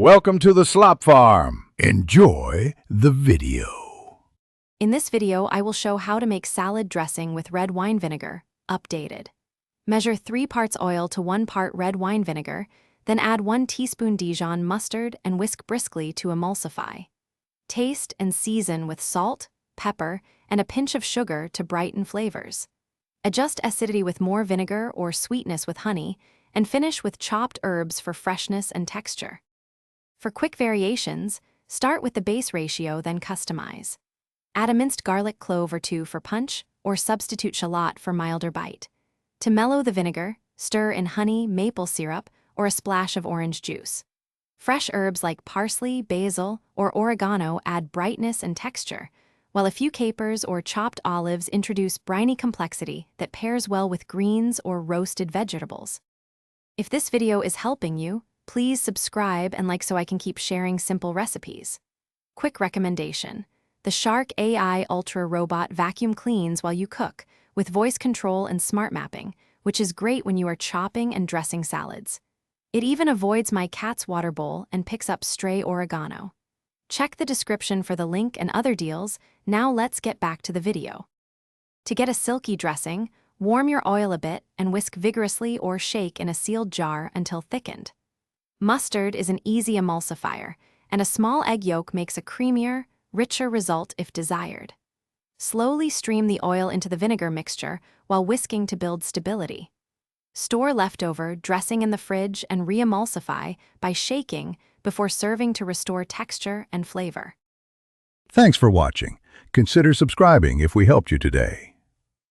Welcome to the Slop Farm. Enjoy the video. In this video, I will show how to make salad dressing with red wine vinegar, updated. Measure 3 parts oil to 1 part red wine vinegar, then add 1 teaspoon Dijon mustard and whisk briskly to emulsify. Taste and season with salt, pepper, and a pinch of sugar to brighten flavors. Adjust acidity with more vinegar or sweetness with honey, and finish with chopped herbs for freshness and texture. For quick variations, start with the base ratio, then customize. Add a minced garlic clove or 2 for punch, or substitute shallot for milder bite. To mellow the vinegar, stir in honey, maple syrup, or a splash of orange juice. Fresh herbs like parsley, basil, or oregano add brightness and texture, while a few capers or chopped olives introduce briny complexity that pairs well with greens or roasted vegetables. If this video is helping you, please subscribe and like so I can keep sharing simple recipes. Quick recommendation: the Shark AI Ultra Robot vacuum cleans while you cook, with voice control and smart mapping, which is great when you are chopping and dressing salads. It even avoids my cat's water bowl and picks up stray oregano. Check the description for the link and other deals. Now let's get back to the video. To get a silky dressing, warm your oil a bit and whisk vigorously or shake in a sealed jar until thickened. Mustard is an easy emulsifier, and a small egg yolk makes a creamier, richer result if desired. Slowly stream the oil into the vinegar mixture while whisking to build stability. Store leftover dressing in the fridge and re-emulsify by shaking before serving to restore texture and flavor. Thanks for watching. Consider subscribing if we helped you today.